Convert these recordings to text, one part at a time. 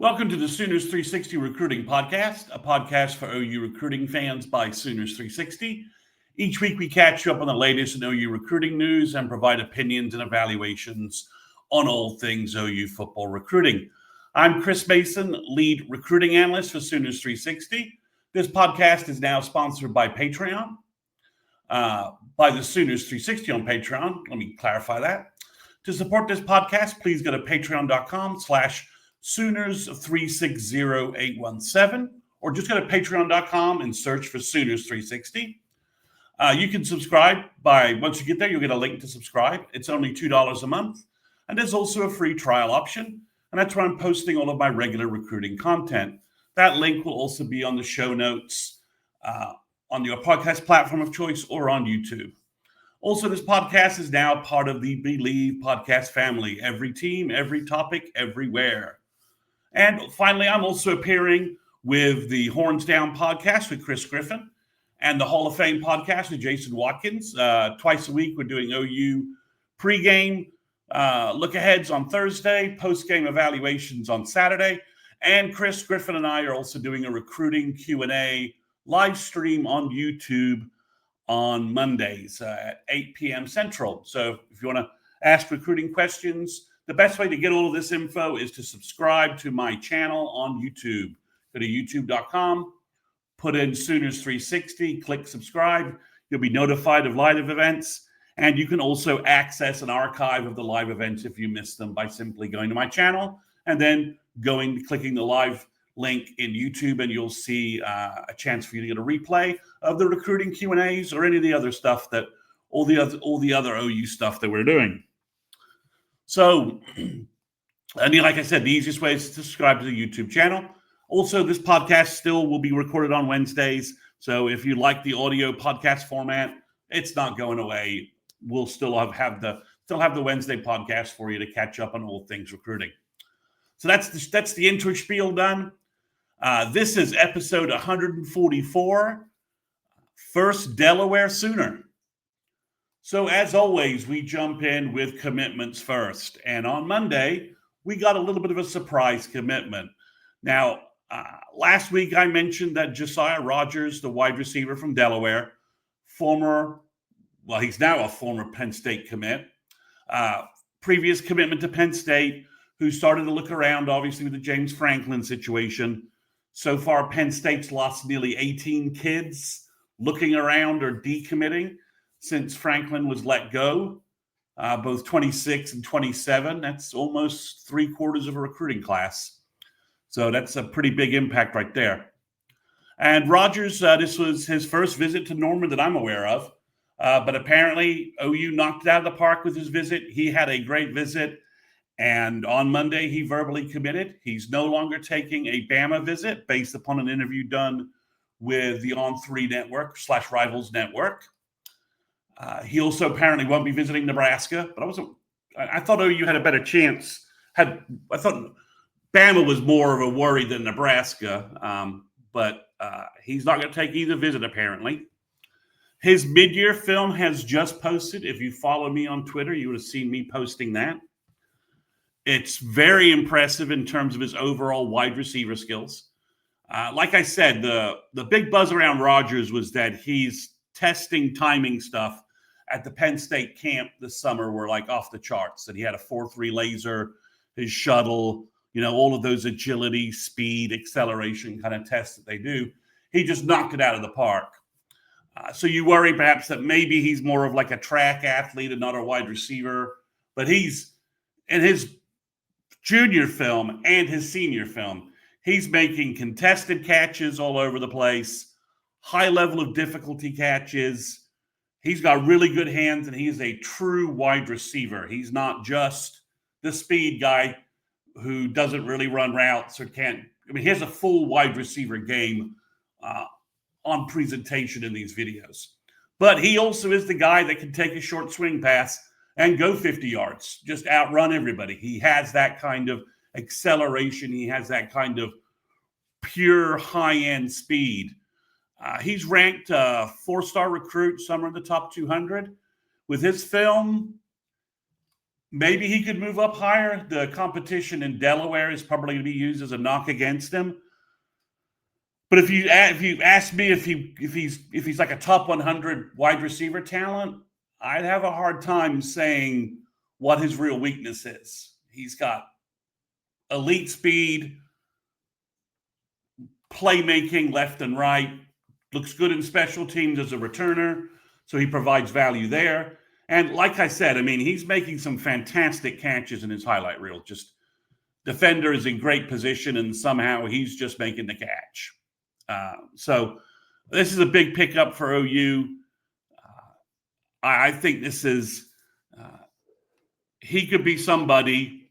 Welcome to the Sooners 360 Recruiting Podcast, a podcast for OU recruiting fans by Sooners 360. Each week we catch you up on the latest in OU recruiting news and provide opinions and evaluations on all things OU football recruiting. I'm Chris Mason, lead recruiting analyst for Sooners 360. This podcast is now sponsored by Patreon, by the Sooners 360 on Patreon. Let me clarify that. To support this podcast, please go to patreon.com/Sooners360817, or just go to patreon.com and search for Sooners 360. You can subscribe once you get there, you'll get a link to subscribe. It's only $2 a month. And there's also a free trial option. And that's where I'm posting all of my regular recruiting content. That link will also be on the show notes on your podcast platform of choice or on YouTube. Also, this podcast is now part of the Believe podcast family. Every team, every topic, everywhere. And finally, I'm also appearing with the Horns Down podcast with Chris Griffin and the Hall of Fame podcast with Jason Watkins. Twice a week, we're doing OU pregame look-aheads on Thursday, post-game evaluations on Saturday. And Chris Griffin and I are also doing a recruiting Q&A live stream on YouTube on Mondays at 8 p.m. Central. So if you want to ask recruiting questions, the best way to get all of this info is to subscribe to my channel on YouTube. Go to youtube.com, put in Sooners 360, click subscribe. You'll be notified of live events. And you can also access an archive of the live events if you missed them by simply going to my channel and then clicking the live link in YouTube, and you'll see a chance for you to get a replay of the recruiting Q&As or any of the other stuff all the other OU stuff that we're doing. So, like I said, the easiest way is to subscribe to the YouTube channel. Also, this podcast still will be recorded on Wednesdays. So if you like the audio podcast format, it's not going away. We'll still have the Wednesday podcast for you to catch up on all things recruiting. So that's the intro spiel done. This is episode 144, First Delaware Sooner. So as always, we jump in with commitments first. And on Monday, we got a little bit of a surprise commitment. Now, last week I mentioned that Josiah Rogers, the wide receiver from Delaware, he's now a former Penn State commit, previous commitment to Penn State, who started to look around, obviously, with the James Franklin situation. So far, Penn State's lost nearly 18 kids looking around or decommitting since Franklin was let go, both 26 and 27. That's almost 3/4 of a recruiting class. So that's a pretty big impact right there. And Rogers, this was his first visit to Norman that I'm aware of. But apparently, OU knocked it out of the park with his visit. He had a great visit. And on Monday, he verbally committed. He's no longer taking a Bama visit based upon an interview done with the On3 network / Rivals network. He also apparently won't be visiting Nebraska. But I thought OU had a better chance. I thought Bama was more of a worry than Nebraska. But he's not going to take either visit, apparently. His mid-year film has just posted. If you follow me on Twitter, you would have seen me posting that. It's very impressive in terms of his overall wide receiver skills. Like I said, the big buzz around Rogers was that he's testing timing stuff at the Penn State camp this summer were like off the charts. That he had a 4.3 laser, his shuttle, all of those agility, speed, acceleration kind of tests that they do. He just knocked it out of the park. So you worry perhaps that maybe he's more of like a track athlete and not a wide receiver. But he's in his junior film and his senior film, he's making contested catches all over the place, high level of difficulty catches. He's got really good hands, and he's a true wide receiver. He's not just the speed guy who doesn't really run routes or can't. He has a full wide receiver game on presentation in these videos. But he also is the guy that can take a short swing pass and go 50 yards, just outrun everybody. He has that kind of acceleration. He has that kind of pure high-end speed. He's ranked a 4-star recruit, somewhere in the top 200. With his film, maybe he could move up higher. The competition in Delaware is probably going to be used as a knock against him. But if you ask me if he's like a top 100 wide receiver talent, I'd have a hard time saying what his real weakness is. He's got elite speed, playmaking left and right, looks good in special teams as a returner, so he provides value there. And like I said, I mean, he's making some fantastic catches in his highlight reel. Just defender is in great position, and somehow he's just making the catch. So this is a big pickup for OU. I think this is he could be somebody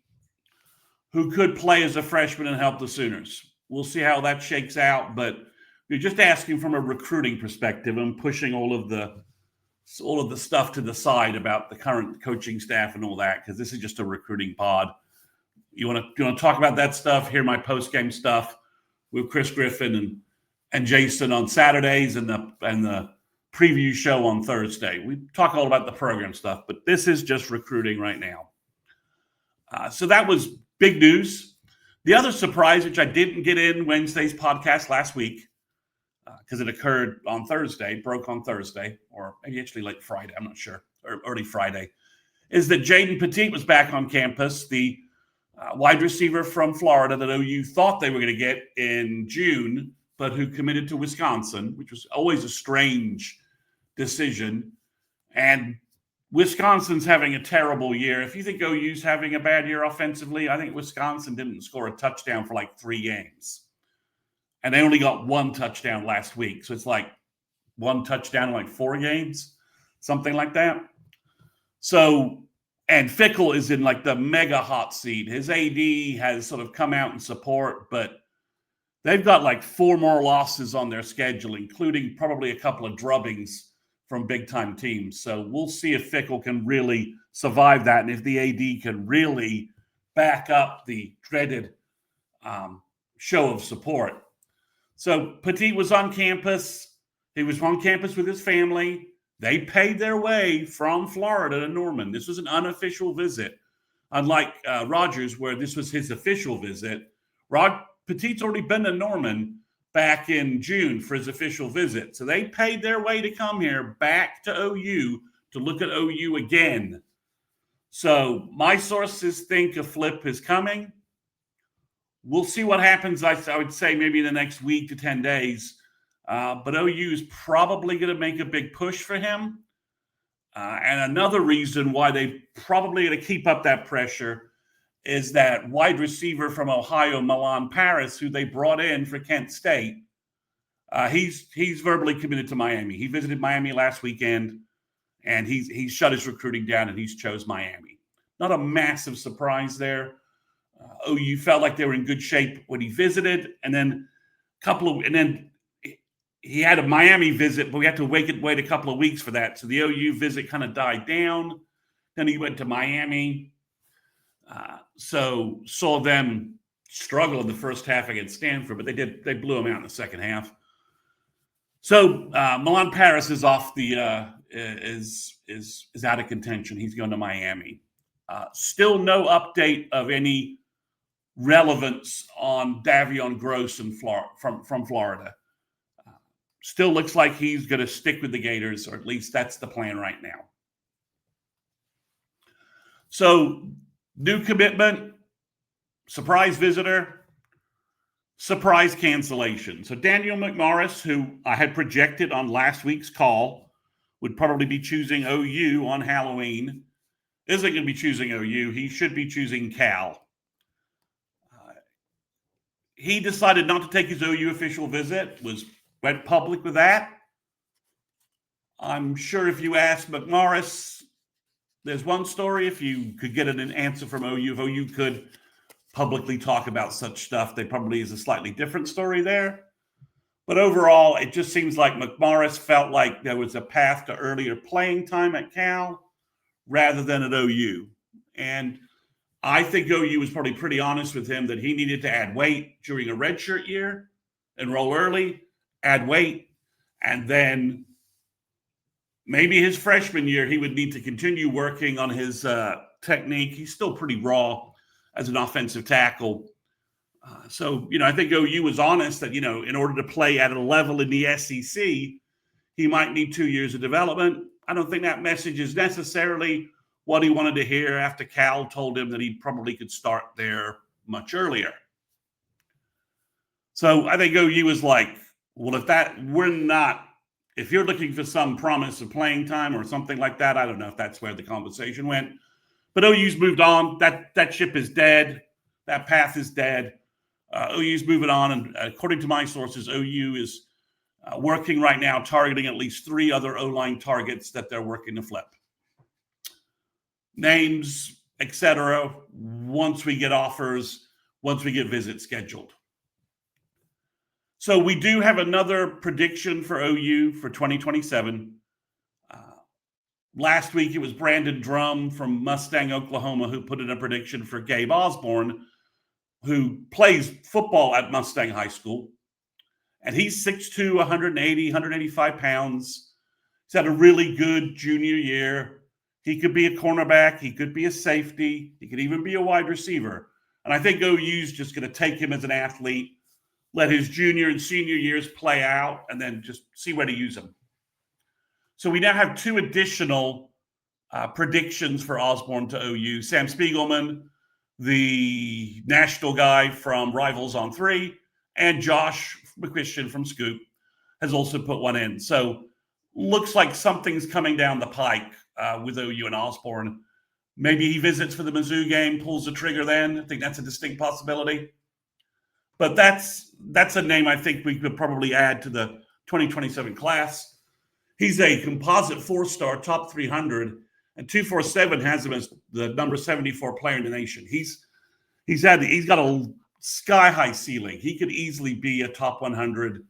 who could play as a freshman and help the Sooners. We'll see how that shakes out, but you're just asking from a recruiting perspective and pushing all of the stuff to the side about the current coaching staff and all that, because this is just a recruiting pod. You want to talk about that stuff? Hear my post-game stuff with Chris Griffin and Jason on Saturdays and the preview show on Thursday. We talk all about the program stuff, but this is just recruiting right now. So that was big news. The other surprise, which I didn't get in Wednesday's podcast last week, because it occurred on Thursday, broke on Thursday, or maybe actually late Friday, I'm not sure, or early Friday, is that Jaden Petit was back on campus, the wide receiver from Florida that OU thought they were going to get in June, but who committed to Wisconsin, which was always a strange decision. And Wisconsin's having a terrible year. If you think OU's having a bad year offensively, I think Wisconsin didn't score a touchdown for like 3 games. And they only got 1 touchdown last week. So it's like 1 touchdown in like 4 games, something like that. So, and Fickell is in like the mega hot seat. His AD has sort of come out in support, but they've got like 4 more losses on their schedule, including probably a couple of drubbings from big-time teams. So we'll see if Fickell can really survive that and if the AD can really back up the dreaded show of support. So Petit was on campus. He was on campus with his family. They paid their way from Florida to Norman. This was an unofficial visit, unlike Rogers, where this was his official visit. Petit's already been to Norman back in June for his official visit. So they paid their way to come here back to OU to look at OU again. So my sources think a flip is coming. We'll see what happens, I would say, maybe in the next week to 10 days. But OU is probably going to make a big push for him. And another reason why they probably going to keep up that pressure is that wide receiver from Ohio, Milan Paris, who they brought in for Kent State. He's verbally committed to Miami. He visited Miami last weekend, and he's shut his recruiting down, and he's chose Miami. Not a massive surprise there. OU felt like they were in good shape when he visited, and then he had a Miami visit, but we had to wait a couple of weeks for that. So the OU visit kind of died down. Then he went to Miami. So saw them struggle in the first half against Stanford, but they blew them out in the second half. So Milan Paris is off is out of contention. He's going to Miami. Still no update of any relevance on Davion Gross from Florida. Still looks like he's going to stick with the Gators, or at least that's the plan right now. So, new commitment, surprise visitor, surprise cancellation. So, Daniel McMorris, who I had projected on last week's call, would probably be choosing OU on Halloween, isn't going to be choosing OU. He should be choosing Cal. He decided not to take his OU official visit, went public with that. I'm sure if you ask McMorris, there's one story. If you could get an answer from OU, if OU could publicly talk about such stuff, there probably is a slightly different story there. But overall, it just seems like McMorris felt like there was a path to earlier playing time at Cal rather than at OU. And I think OU was probably pretty honest with him that he needed to add weight during a redshirt year, enroll early, add weight, and then maybe his freshman year he would need to continue working on his technique. He's still pretty raw as an offensive tackle. So, I think OU was honest that, in order to play at a level in the SEC, he might need 2 years of development. I don't think that message is necessarily what he wanted to hear after Cal told him that he probably could start there much earlier. So I think OU is like, well, if you're looking for some promise of playing time or something like that, I don't know if that's where the conversation went. But OU's moved on. That ship is dead. That path is dead. OU's moving on. And according to my sources, OU is working right now, targeting at least 3 other O-line targets that they're working to flip. Names, etc. Once we get offers, once we get visits scheduled. So we do have another prediction for OU for 2027. Last week, it was Brandon Drum from Mustang, Oklahoma, who put in a prediction for Gabe Osborne, who plays football at Mustang High School. And he's 6'2", 180, 185 pounds. He's had a really good junior year. He could be a cornerback. He could be a safety. He could even be a wide receiver. And I think OU's just going to take him as an athlete, let his junior and senior years play out, and then just see where to use him. So we now have 2 additional predictions for Osborne to OU. Sam Spiegelman, the national guy from Rivals on 3, and Josh McCuistion from Scoop has also put one in. So looks like something's coming down the pike with OU and Osborne. Maybe he visits for the Mizzou game, pulls the trigger then. I think that's a distinct possibility. But that's a name I think we could probably add to the 2027 class. He's a composite 4-star, top 300, and 247 has him as the number 74 player in the nation. He's got a sky-high ceiling. He could easily be a top 100,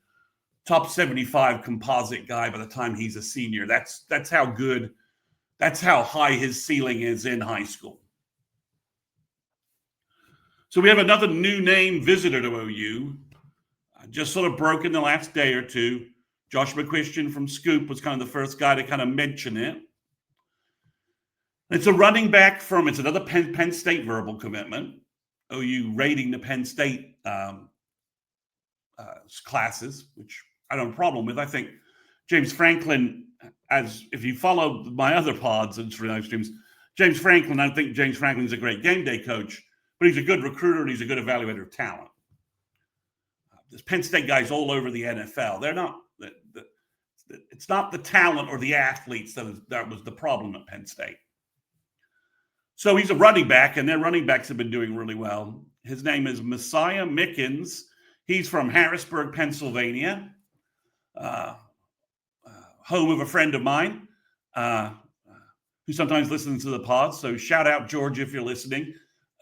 top 75 composite guy by the time he's a senior. That's how good, that's how high his ceiling is in high school. So we have another new name visitor to OU, just sort of broke in the last day or two. Josh McCuistion from Scoop was kind of the first guy to kind of mention it. It's a running back it's another Penn State verbal commitment. OU rating the Penn State classes, which I don't have a problem with. I think James Franklin, if you follow my other pods and live streams, I think James Franklin's a great game day coach, but he's a good recruiter and he's a good evaluator of talent. There's Penn State guys all over the NFL. They're not. It's not the talent or the athletes that was the problem at Penn State. So he's a running back, and their running backs have been doing really well. His name is Messiah Mickens. He's from Harrisburg, Pennsylvania, home of a friend of mine who sometimes listens to the pod. So shout out, George, if you're listening.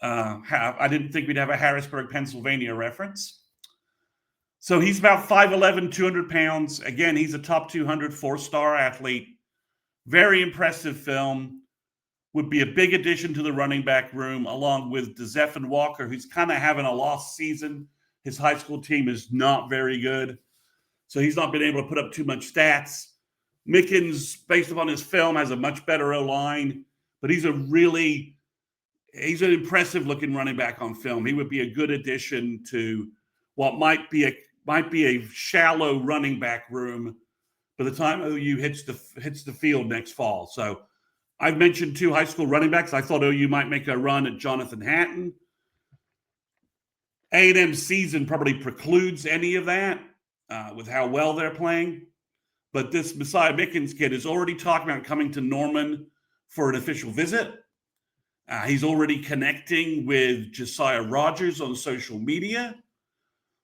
I didn't think we'd have a Harrisburg, Pennsylvania reference. So he's about 5'11", 200 pounds. Again, he's a top 200 4-star athlete. Very impressive film. Would be a big addition to the running back room, along with DeZephan Walker, who's kind of having a lost season. His high school team is not very good, so he's not been able to put up too much stats. Mickens, based upon his film, has a much better O-line, but he's an impressive-looking running back on film. He would be a good addition to what might be a shallow running back room by the time OU hits the field next fall. So I've mentioned 2 high school running backs. I thought OU might make a run at Jonathan Hatton. A&M's season probably precludes any of that with how well they're playing. But this Messiah Mickens kid is already talking about coming to Norman for an official visit. He's already connecting with Josiah Rogers on social media.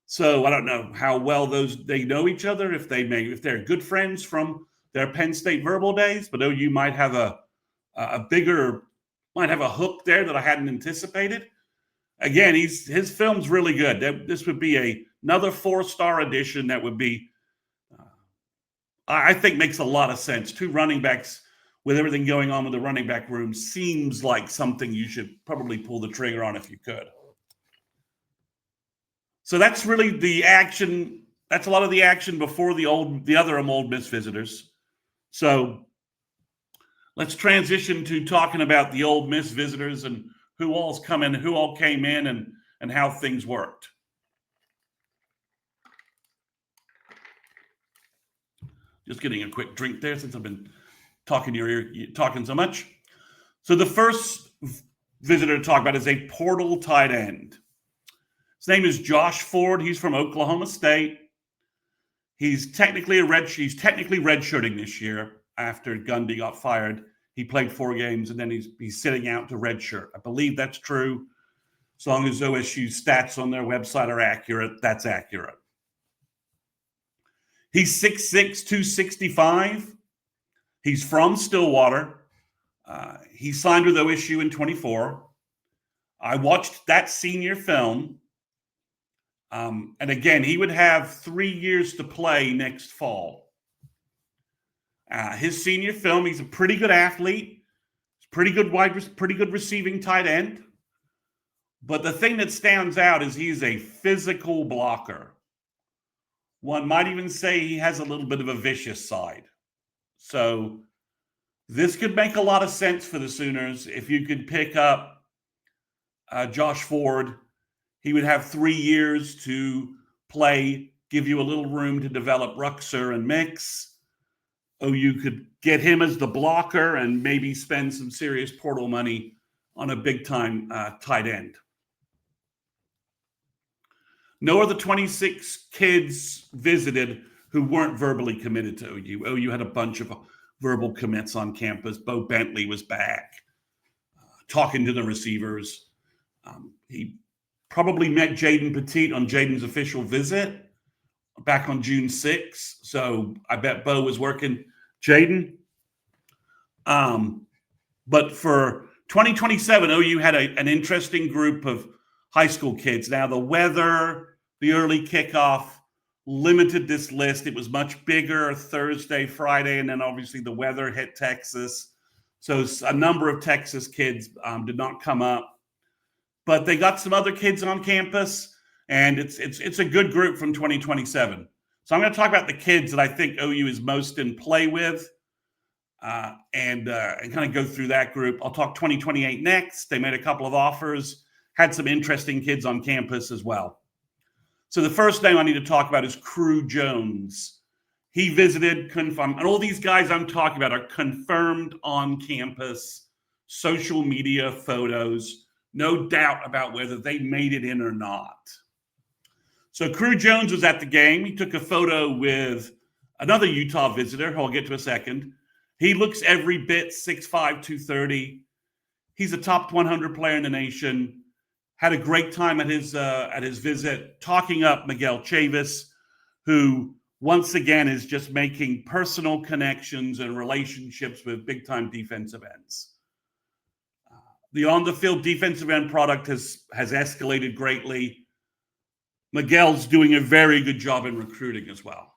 So I don't know how well they know each other, if they're good friends from their Penn State verbal days, but OU might have a hook there that I hadn't anticipated. Again, his film's really good. This would be another 4-star addition that would be, I think, makes a lot of sense. 2 running backs with everything going on with the running back room seems like something you should probably pull the trigger on if you could. So that's really the action. That's a lot of the action before the other Ole Miss Visitors. So Let's transition to talking about the Ole Miss Visitors and who all came in, and how things worked. Just getting a quick drink there since I've been talking talking so much. So the first visitor to talk about is a portal tight end. His name is Josh Ford. He's from Oklahoma State. He's technically redshirting this year after Gundy got fired. He played 4 games, and then he's sitting out to redshirt. I believe that's true. As long as OSU's stats on their website are accurate, that's accurate. He's 6'6", 265. He's from Stillwater. He signed with OSU in 24. I watched that senior film. And again, he would have 3 years to play next fall. His senior film, he's a pretty good athlete. He's pretty good receiving tight end. But the thing that stands out is he's a physical blocker. One might even say he has a little bit of a vicious side. So this could make a lot of sense for the Sooners if you could pick up Josh Ford. He would have 3 years to play, give you a little room to develop Ruxer and Mix. You could get him as the blocker and maybe spend some serious portal money on a big-time tight end. No other 26 kids visited who weren't verbally committed to OU. OU had a bunch of verbal commits on campus. Bo Bentley was back, talking to the receivers. He probably met Jaden Petit on Jaden's official visit back on June 6th. So I bet Bo was working Jaden. But for 2027, OU had an interesting group of high school kids. Now, the weather, the early kickoff limited this list. It was much bigger Thursday, Friday, and then obviously the weather hit Texas. So a number of Texas kids did not come up. But they got some other kids on campus, and it's a good group from 2027. So I'm going to talk about the kids that I think OU is most in play with, and kind of go through that group. I'll talk 2028 next. They made a couple of offers, had some interesting kids on campus as well. So the first name I need to talk about is Crew Jones. He visited, confirmed, and all these guys I'm talking about are confirmed on campus, social media photos, no doubt about whether they made it in or not. So Crew Jones was at the game. He took a photo with another Utah visitor, who I'll get to in a second. He looks every bit 6'5", 230. He's a top 100 player in the nation. Had a great time at his visit, talking up Miguel Chavis, who once again is just making personal connections and relationships with big-time defensive ends. The on-the-field defensive end product has escalated greatly. Miguel's doing a very good job in recruiting as well.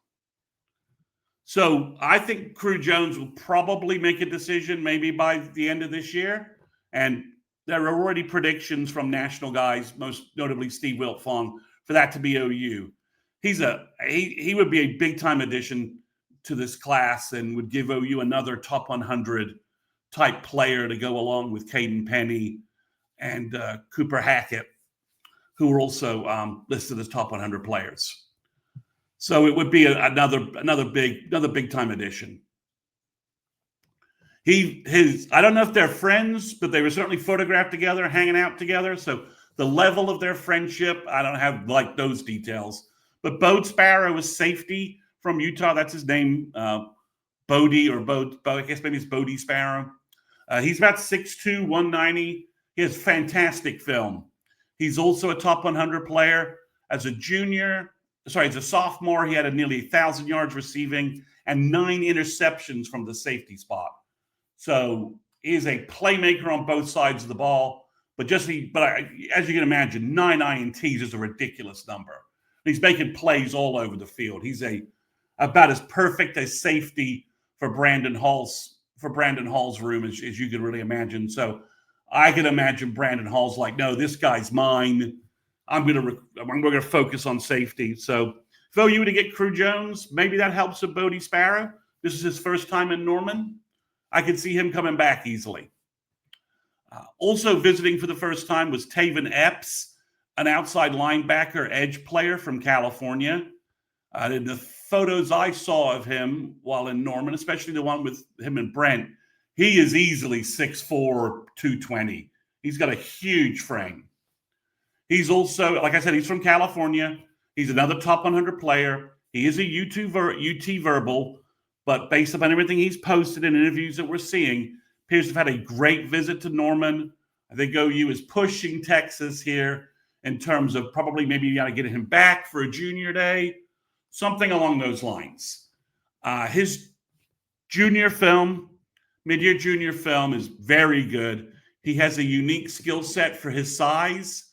So I think Crew Jones will probably make a decision maybe by the end of this year. And there are already predictions from national guys, most notably Steve Wiltfong, for that to be OU. He would be a big-time addition to this class and would give OU another top 100 type player to go along with Caden Penny and Cooper Hackett, who are also listed as top 100 players. So it would be another big time addition. I don't know if they're friends, but they were certainly photographed together, hanging out together. So the level of their friendship, I don't have like those details. But Bode Sparrow is safety from Utah. That's his name, Bodie or Bode. I guess maybe it's Bodie Sparrow. He's about 6'2", 190. He has fantastic film. He's also a top 100 player. As a sophomore, he had nearly 1,000 yards receiving and 9 interceptions from the safety spot. So he is a playmaker on both sides of the ball. But as you can imagine, 9 INTs is a ridiculous number. He's making plays all over the field. He's about as perfect a safety for Brandon Hall's room as you could really imagine. So I could imagine Brandon Hall's like, no, this guy's mine. We're going to focus on safety. So if OU were to get Crew Jones, maybe that helps with Bodie Sparrow. This is his first time in Norman. I could see him coming back easily. Also visiting for the first time was Taven Epps, an outside linebacker edge player from California. In the photos I saw of him while in Norman, especially the one with him and Brent, he is easily 6'4", 220. He's got a huge frame. He's also, like I said, he's from California. He's another top 100 player. He is a UT verbal, but based upon everything he's posted in interviews that we're seeing, appears to have had a great visit to Norman. I think OU is pushing Texas here in terms of probably maybe you got to get him back for a junior day, something along those lines. His junior film, mid-year junior film, is very good. He has a unique skill set for his size.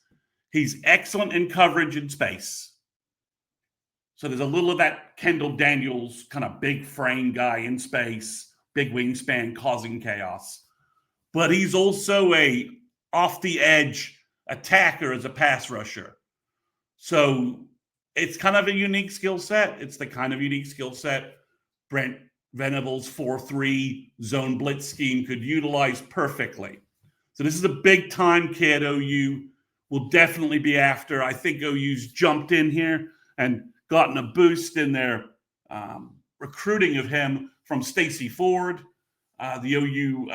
He's excellent in coverage and space. So there's a little of that Kendall Daniels kind of big frame guy in space, big wingspan causing chaos. But he's also a off the edge attacker as a pass rusher. So it's kind of a unique skill set. It's the kind of unique skill set Brent Venables' 4-3 zone blitz scheme could utilize perfectly. So this is a big time kid OU will definitely be after. I think OU's jumped in here and gotten a boost in their recruiting of him from Stacy Ford, the OU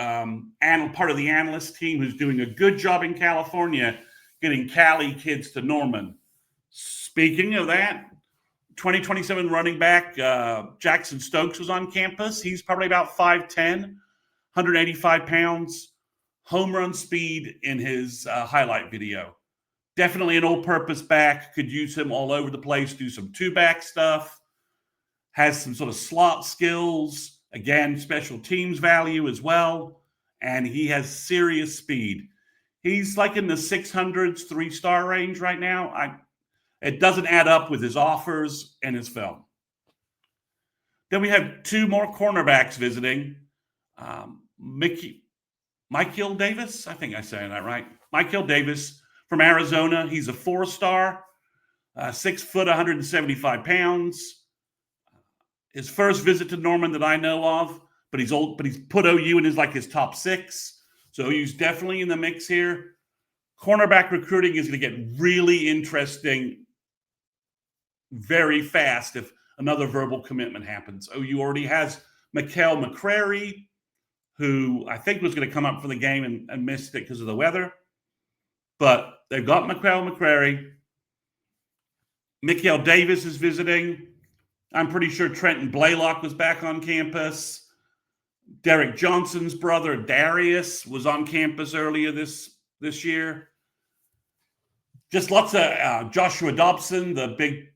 part of the analyst team who's doing a good job in California getting Cali kids to Norman. Speaking of that, 2027 running back Jackson Stokes was on campus. He's probably about 5'10", 185 pounds, home run speed in his highlight video. Definitely an all-purpose back. Could use him all over the place, do some two-back stuff. Has some sort of slot skills. Again, special teams value as well. And he has serious speed. He's like in the 600s, 3-star range right now. It doesn't add up with his offers and his film. Then we have two more cornerbacks visiting. Michael Davis, I think I say that right. Michael Davis from Arizona. He's a 4-star, 6 foot, 175 pounds. His first visit to Norman that I know of, but he's put OU in his top 6. So OU's definitely in the mix here. Cornerback recruiting is going to get really interesting very fast if another verbal commitment happens. OU already has Mikael McCrary, who I think was going to come up for the game and missed it because of the weather. But they've got Mikael McCrary. Mikael Davis is visiting. I'm pretty sure Trenton Blaylock was back on campus. Derek Johnson's brother, Darius, was on campus earlier this year. Just lots of Joshua Dobson, the big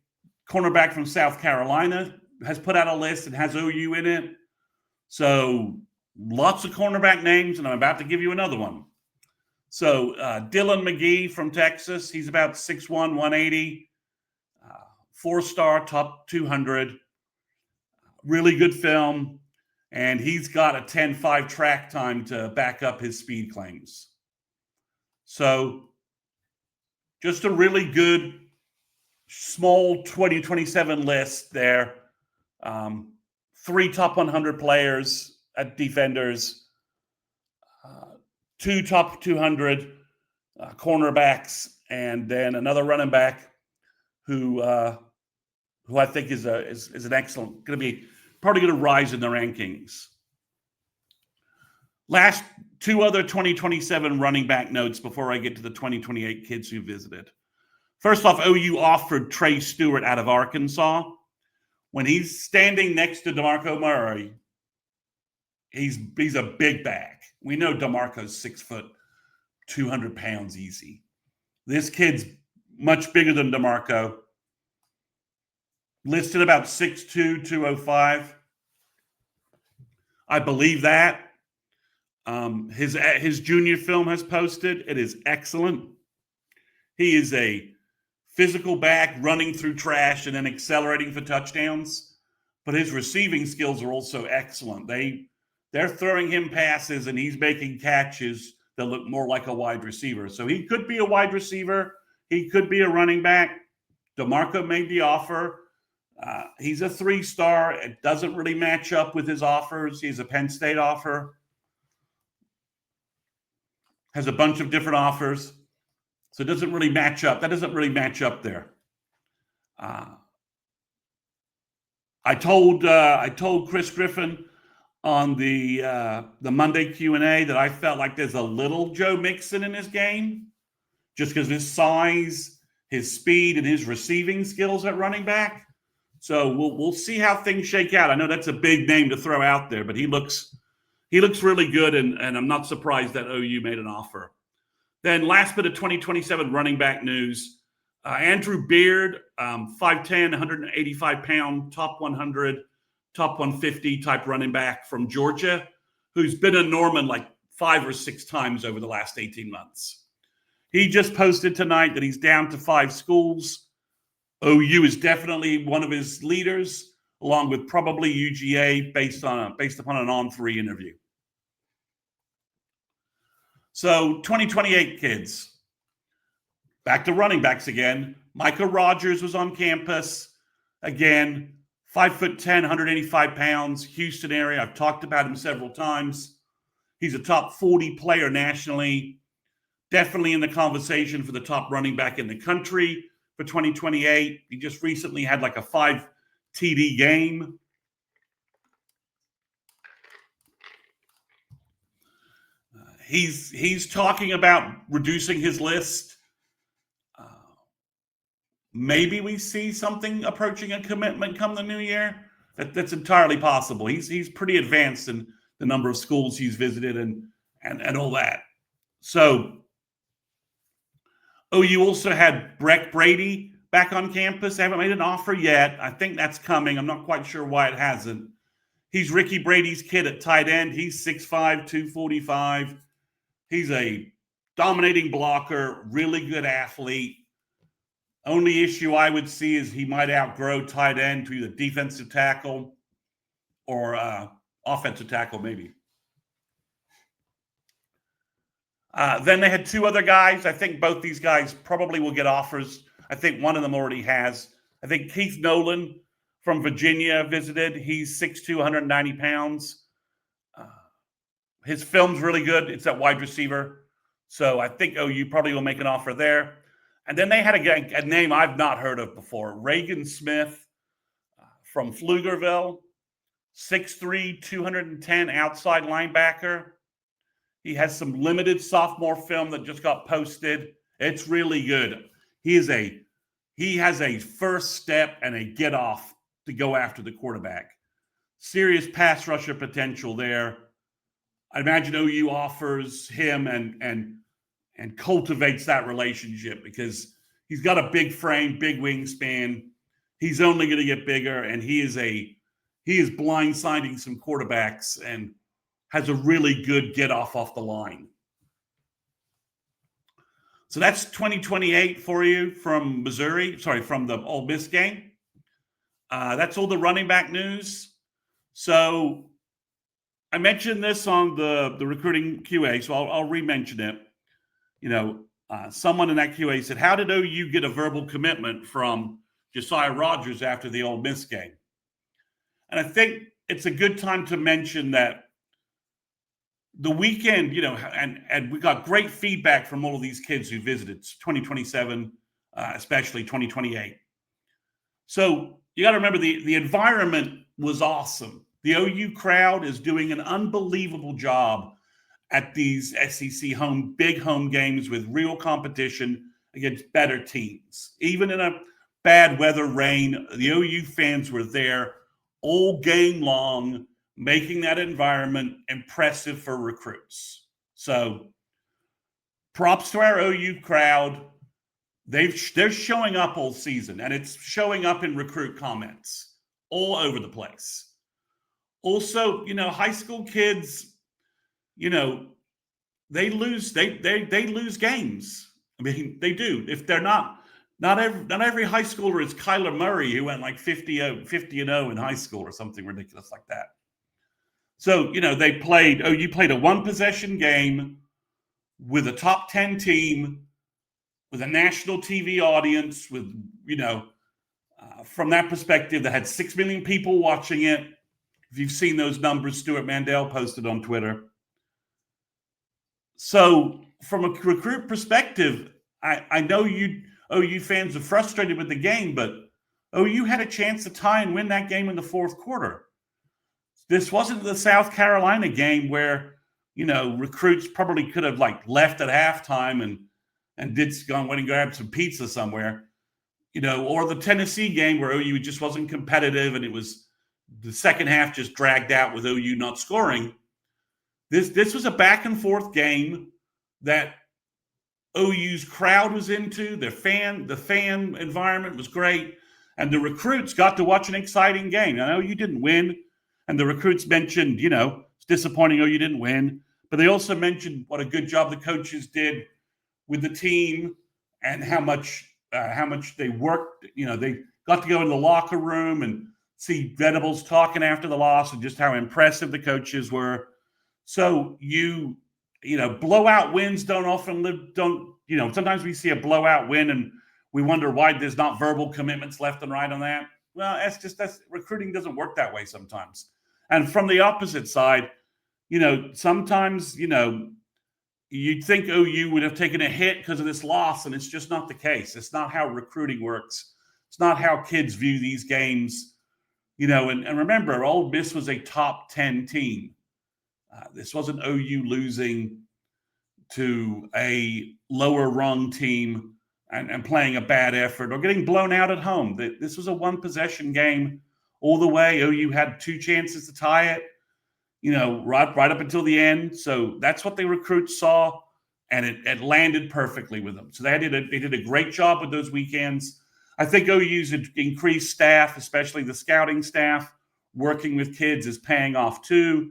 cornerback from South Carolina, has put out a list and has OU in it. So lots of cornerback names, and I'm about to give you another one. So Dylan McGee from Texas, he's about 6'1", 180, 4-star, top 200. Really good film, and he's got a 10.5 track time to back up his speed claims. So just a really good small 2027 list there. 3 top 100 players at defenders, 2 top 200 cornerbacks, and then another running back who I think is an excellent, going to be probably going to rise in the rankings. Last 2 other 2027 running back notes before I get to the 2028 kids who visited. First off, OU offered Trey Stewart out of Arkansas. When he's standing next to DeMarco Murray, he's a big back. We know DeMarco's 6 foot, 200 pounds easy. This kid's much bigger than DeMarco. Listed about 6'2", 205. I believe that. His junior film has posted. It is excellent. He is a physical back running through trash and then accelerating for touchdowns. But his receiving skills are also excellent. They're throwing him passes and he's making catches that look more like a wide receiver. So he could be a wide receiver. He could be a running back. DeMarco made the offer. He's a 3-star. It doesn't really match up with his offers. He's a Penn State offer. Has a bunch of different offers. So it doesn't really match up. That doesn't really match up there. I told Chris Griffin on the Monday Q&A that I felt like there's a little Joe Mixon in his game, just because of his size, his speed, and his receiving skills at running back. So we'll see how things shake out. I know that's a big name to throw out there, but he looks really good, and I'm not surprised that OU made an offer. Then last bit of 2027 running back news. Andrew Beard, 5'10", 185-pound, top 100, top 150 type running back from Georgia, who's been a Norman like 5 or 6 times over the last 18 months. He just posted tonight that he's down to 5 schools. OU is definitely one of his leaders, along with probably UGA based upon an on-3 interview. So 2028 kids. Back to running backs again. Micah Rogers was on campus. Again, 5'10", 185 pounds, Houston area. I've talked about him several times. He's a top 40 player nationally. Definitely in the conversation for the top running back in the country for 2028. He just recently had like a 5 TD game. He's talking about reducing his list. Maybe we see something approaching a commitment come the new year. That's entirely possible. He's pretty advanced in the number of schools he's visited and all that. So OU also had Breck Brady back on campus. They haven't made an offer yet. I think that's coming. I'm not quite sure why it hasn't. He's Ricky Brady's kid at tight end. He's 6'5", 245. He's a dominating blocker, really good athlete. Only issue I would see is he might outgrow tight end to either defensive tackle or offensive tackle, maybe. Then they had 2 other guys. I think both these guys probably will get offers. I think one of them already has. I think Keith Nolan from Virginia visited. He's 6'2", 190 pounds. His film's really good. It's at wide receiver. So I think OU probably will make an offer there. And then they had a name I've not heard of before, Reagan Smith from Pflugerville, 6'3", 210 outside linebacker. He has some limited sophomore film that just got posted. It's really good. He has a first step and a get off to go after the quarterback. Serious pass rusher potential there. I imagine OU offers him and cultivates that relationship because he's got a big frame, big wingspan. He's only going to get bigger, and he is blindsiding some quarterbacks and has a really good get off the line. So that's 2028 for you from from the Ole Miss game. That's all the running back news. So I mentioned this on the recruiting QA, so I'll re-mention it. Someone in that QA said, how did OU get a verbal commitment from Josiah Rogers after the Ole Miss game? And I think it's a good time to mention that the weekend, and we got great feedback from all of these kids who visited 2027, especially 2028. So you got to remember the environment was awesome. The OU crowd is doing an unbelievable job at these SEC big home games with real competition against better teams. Even in a bad weather, rain, the OU fans were there all game long, making that environment impressive for recruits. So props to our OU crowd. They're showing up all season, and it's showing up in recruit comments all over the place. Also, high school kids, they lose games. I mean, they do. If they're not every high schooler is Kyler Murray, who went like 50-0 in high school or something ridiculous like that. So, OU played a 1-possession game with a top 10 team, with a national TV audience, with, from that perspective, they had 6 million people watching it. If you've seen those numbers, Stuart Mandel posted on Twitter. So from a recruit perspective, I know OU fans are frustrated with the game, but OU had a chance to tie and win that game in the fourth quarter. This wasn't the South Carolina game where, recruits probably could have left at halftime and went and grabbed some pizza somewhere, or the Tennessee game where OU just wasn't competitive and it was the second half just dragged out with OU not scoring. This was a back and forth game that OU's crowd was into. The fan environment was great, and the recruits got to watch an exciting game. I know OU didn't win, and the recruits mentioned, it's disappointing OU didn't win, but they also mentioned what a good job the coaches did with the team and how much they worked. They got to go in the locker room and see Venables talking after the loss and just how impressive the coaches were. So blowout wins sometimes we see a blowout win and we wonder why there's not verbal commitments left and right on that. Well, that's recruiting doesn't work that way sometimes. And from the opposite side, sometimes, you'd think OU would have taken a hit because of this loss, and it's just not the case. It's not how recruiting works. It's not how kids view these games, and remember, Ole Miss was a top 10 team. This wasn't OU losing to a lower rung team and playing a bad effort or getting blown out at home. This was a one possession game all the way. OU had 2 chances to tie it, right up until the end. So that's what the recruits saw, and it landed perfectly with them. So they did a great job with those weekends. I think OU's increased staff, especially the scouting staff, working with kids is paying off too.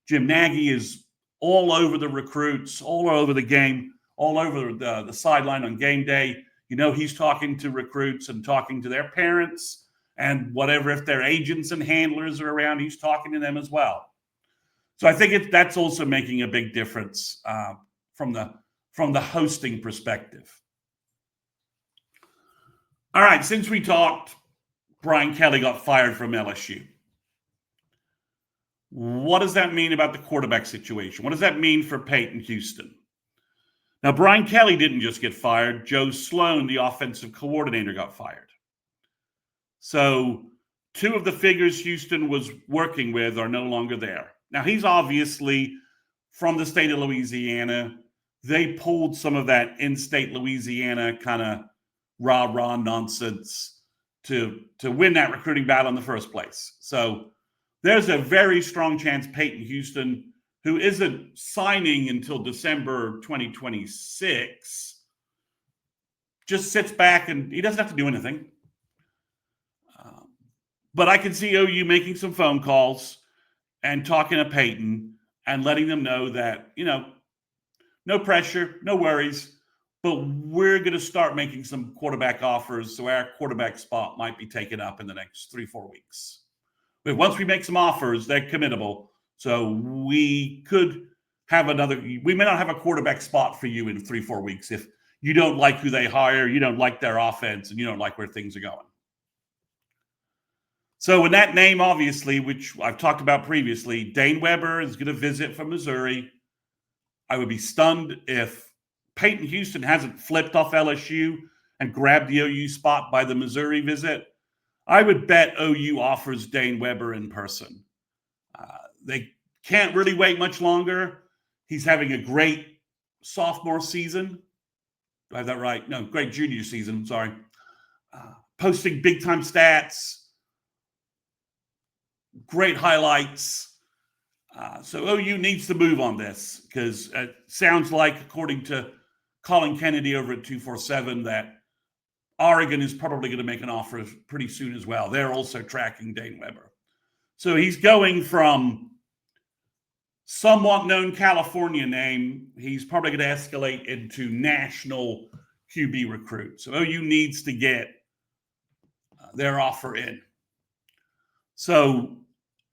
Jim Nagy is all over the recruits, all over the game, all over the sideline on game day. He's talking to recruits and talking to their parents and whatever. If their agents and handlers are around, he's talking to them as well. So I think that's also making a big difference from the hosting perspective. All right, since we talked, Brian Kelly got fired from LSU. What does that mean about the quarterback situation? What does that mean for Peyton Houston? Now, Brian Kelly didn't just get fired. Joe Sloan, the offensive coordinator, got fired. So 2 of the figures Houston was working with are no longer there. Now, he's obviously from the state of Louisiana. They pulled some of that in-state Louisiana kind of rah-rah nonsense to win that recruiting battle in the first place. So there's a very strong chance Peyton Houston, who isn't signing until December 2026, just sits back and he doesn't have to do anything. But I can see OU making some phone calls and talking to Peyton and letting them know that, no pressure, no worries, but we're going to start making some quarterback offers. So our quarterback spot might be taken up in the next 3-4 weeks. But once we make some offers, they're committable. So we could have we may not have a quarterback spot for you in 3-4 weeks if you don't like who they hire, you don't like their offense, and you don't like where things are going. So in that name, obviously, which I've talked about previously, Dane Weber is going to visit from Missouri. I would be stunned if Peyton Houston hasn't flipped off LSU and grabbed the OU spot by the Missouri visit. I would bet OU offers Dane Weber in person. They can't really wait much longer. He's having a great sophomore season. Do I have that right? No, great junior season, sorry. Posting big-time stats, great highlights. So OU needs to move on this because it sounds like, according to Colin Kennedy over at 247, that Oregon is probably going to make an offer pretty soon as well. They're also tracking Dane Weber. So he's going from somewhat known California name. He's probably going to escalate into national QB recruit. So OU needs to get their offer in. So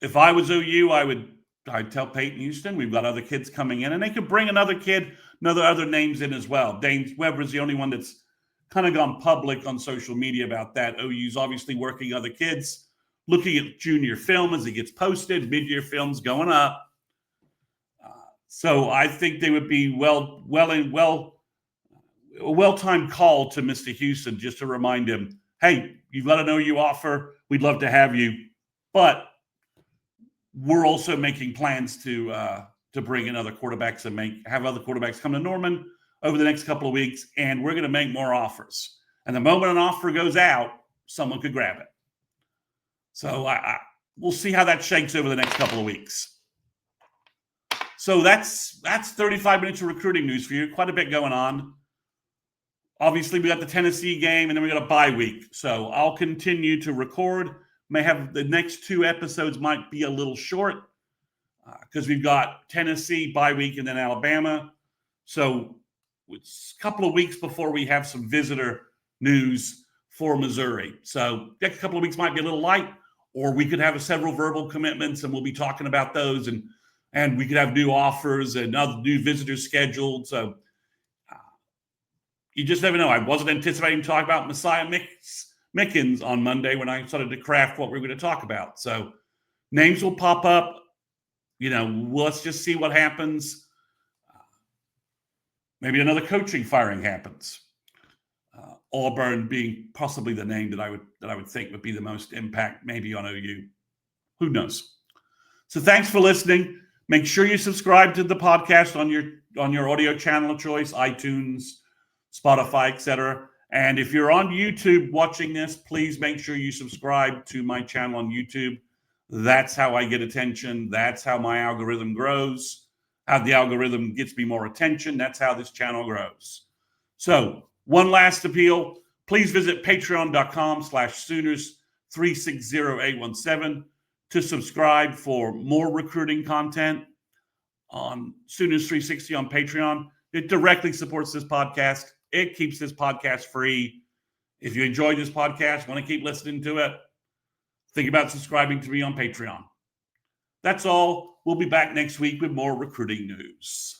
if I was OU, I'd tell Peyton Houston, we've got other kids coming in, and they could bring another kid, other names in as well. Dane Weber is the only one that's kind of gone public on social media about that. OU's obviously working other kids, looking at junior film as it gets posted, mid-year films going up. So I think they would be a well-timed call to Mr. Houston just to remind him, hey, you've let us know you offer. We'd love to have you, but we're also making plans to bring in other quarterbacks and have other quarterbacks come to Norman over the next couple of weeks, and we're going to make more offers. And the moment an offer goes out, someone could grab it. So we'll see how that shakes over the next couple of weeks. So that's 35 minutes of recruiting news for you. Quite a bit going on. Obviously, we got the Tennessee game, and then we got a bye week. So I'll continue to record. May have the next 2 episodes might be a little short because we've got Tennessee bye week and then Alabama. So it's a couple of weeks before we have some visitor news for Missouri. So next couple of weeks might be a little light, or we could have several verbal commitments, and we'll be talking about those, and we could have new offers and other new visitors scheduled. So you just never know. I wasn't anticipating talking about Messiah Mickens on Monday when I started to craft what we were going to talk about. So names will pop up. Let's just see what happens. Maybe another coaching firing happens. Auburn being possibly the name that I would think would be the most impact, maybe on OU. Who knows? So thanks for listening. Make sure you subscribe to the podcast on your audio channel of choice, iTunes, Spotify, etc. And if you're on YouTube watching this, please make sure you subscribe to my channel on YouTube. That's how I get attention. That's how my algorithm grows. How the algorithm gets me more attention. That's how this channel grows. So one last appeal. Please visit patreon.com/Sooners360817 to subscribe for more recruiting content on Sooners 360 on Patreon. It directly supports this podcast. It keeps this podcast free. If you enjoy this podcast, want to keep listening to it, think about subscribing to me on Patreon. That's all. We'll be back next week with more recruiting news.